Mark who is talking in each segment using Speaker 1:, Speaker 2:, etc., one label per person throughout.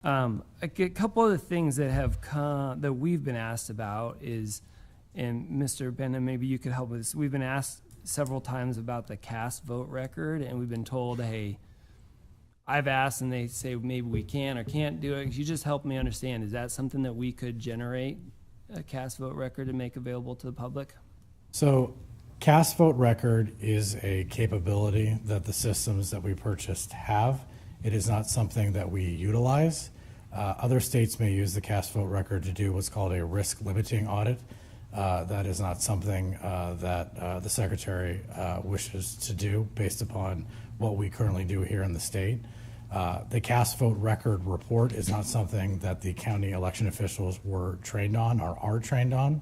Speaker 1: A couple of the things that have come that we've been asked about is, and Mr. Bena, maybe you could help with this. We've been asked several times about the cast vote record, and we've been told, hey, I've asked, and they say maybe we can or can't do it. Could you just help me understand? Is that something that we could generate, a cast vote record, and make available to the public?
Speaker 2: So cast vote record is a capability that the systems that we purchased have. It is not something that we utilize. Other states may use the cast vote record to do what's called a risk limiting audit. That is not something that the Secretary wishes to do based upon what we currently do here in the state. The cast vote record report is not something that the county election officials were trained on or are trained on.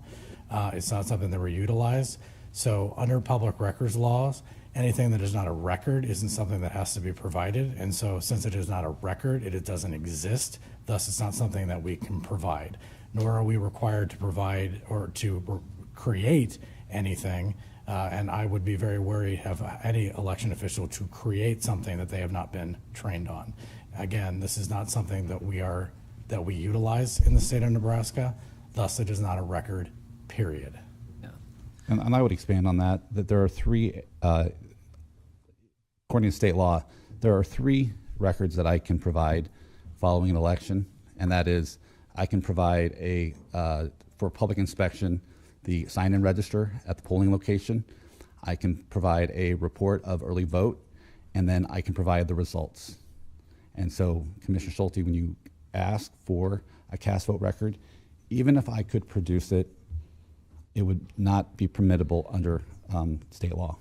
Speaker 2: It's not something that we utilize. So under public records laws, anything that is not a record isn't something that has to be provided. And so since it is not a record, it doesn't exist. Thus, it's not something that we can provide, nor are we required to provide or to create anything. And I would be very worried of any election official to create something that they have not been trained on. Again, this is not something that we utilize in the state of Nebraska. Thus, it is not a record, period.
Speaker 1: Yeah.
Speaker 3: And I would expand on that there are three, according to state law, there are three records that I can provide following an election, and that is I can provide for public inspection, the sign-in register at the polling location. I can provide a report of early vote, and then I can provide the results. And so, Commissioner Schulte, when you ask for a cast vote record, even if I could produce it, it would not be permissible under state law.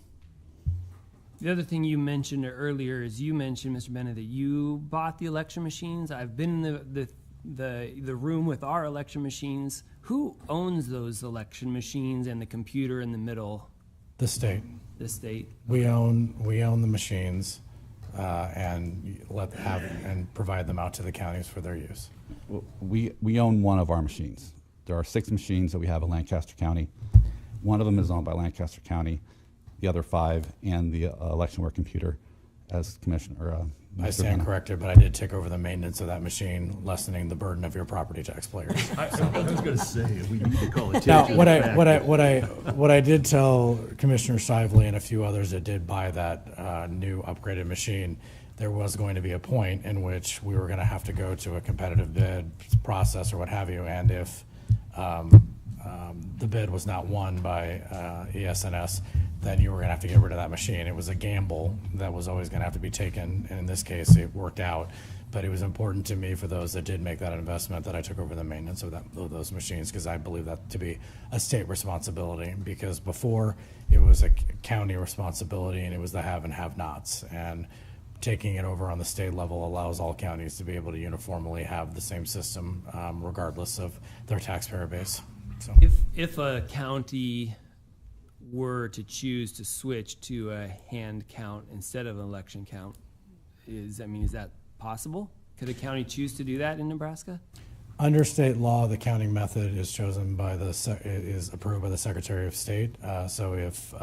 Speaker 1: The other thing you mentioned earlier is you mentioned, Mr. Bennett, that you bought the election machines. I've been in the room with our election machines. Who owns those election machines and the computer in the middle?
Speaker 2: The state.
Speaker 1: The state.
Speaker 2: We own the machines and provide them out to the counties for their use.
Speaker 3: We own one of our machines. There are 6 machines that we have in Lancaster County. One of them is owned by Lancaster County. The other 5 and the electionware computer, as Commissioner.
Speaker 2: I stand corrected, but I did take over the maintenance of that machine, lessening the burden of your property tax players.
Speaker 4: I was going to say we need to call attention.
Speaker 2: Now, what I did tell Commissioner Shively and a few others that did buy that new upgraded machine, there was going to be a point in which we were going to have to go to a competitive bid process or what have you, and if the bid was not won by ES&S, then you were going to have to get rid of that machine. It was a gamble that was always going to have to be taken, and in this case, it worked out. But it was important to me, for those that did make that investment, that I took over the maintenance of those machines, because I believe that to be a state responsibility. Because before, it was a county responsibility, and it was the have and have-nots. And taking it over on the state level allows all counties to be able to uniformly have the same system, regardless of their taxpayer base. So,
Speaker 1: if a county were to choose to switch to a hand count instead of an election count, is that possible? Could a county choose to do that in Nebraska?
Speaker 2: Under state law, the counting method is chosen by is approved by the Secretary of State. So if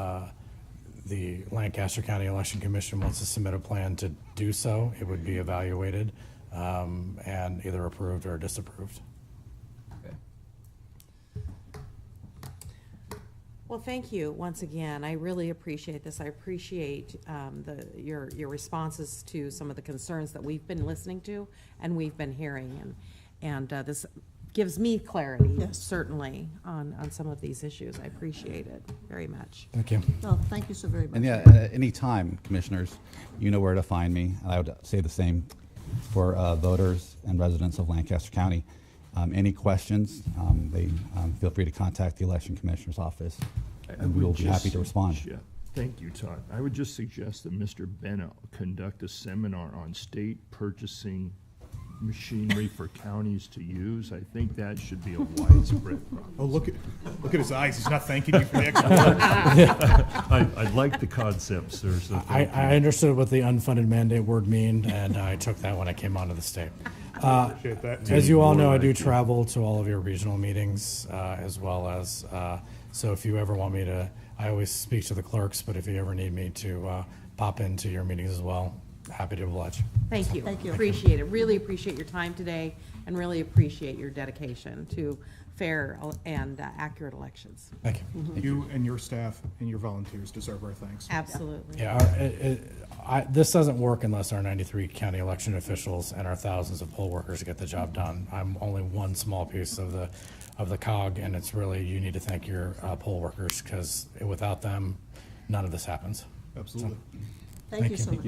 Speaker 2: the Lancaster County Election Commission wants to submit a plan to do so, it would be evaluated and either approved or disapproved.
Speaker 5: Well, thank you once again. I really appreciate this. I appreciate your responses to some of the concerns that we've been listening to and we've been hearing, and this gives me clarity, yes, certainly on some of these issues. I appreciate it very much.
Speaker 2: Thank you.
Speaker 6: Well, thank you so very much.
Speaker 3: And yeah, at any time, commissioners, you know where to find me. And I would say the same for voters and residents of Lancaster County. Any questions, they feel free to contact the election commissioner's office, and we will be happy to respond.
Speaker 4: Yeah, thank you, Todd. I would just suggest that Mr. Bena conduct a seminar on state purchasing machinery for counties to use. I think that should be a widespread problem.
Speaker 7: Oh, look at his eyes. He's not thanking you for the extra.
Speaker 4: I like the concept, sir. So
Speaker 2: I understood what the unfunded mandate word mean, and I took that when I came onto the state.
Speaker 7: Appreciate that.
Speaker 2: As you all know, I do travel to all of your regional meetings, as well as, so if you ever want me to, I always speak to the clerks, but if you ever need me to pop into your meetings as well, Happy to oblige.
Speaker 5: Thank you.
Speaker 6: Thank you.
Speaker 5: Appreciate it. Really appreciate your time today and really appreciate your dedication to fair and accurate elections.
Speaker 2: Thank you.
Speaker 7: You and your staff and your volunteers deserve our thanks.
Speaker 5: Absolutely.
Speaker 2: Yeah, this doesn't work unless our 93 county election officials and our thousands of poll workers get the job done. I'm only one small piece of the cog, and it's really, you need to thank your poll workers, because without them, none of this happens.
Speaker 7: Absolutely.
Speaker 6: Thank you so much.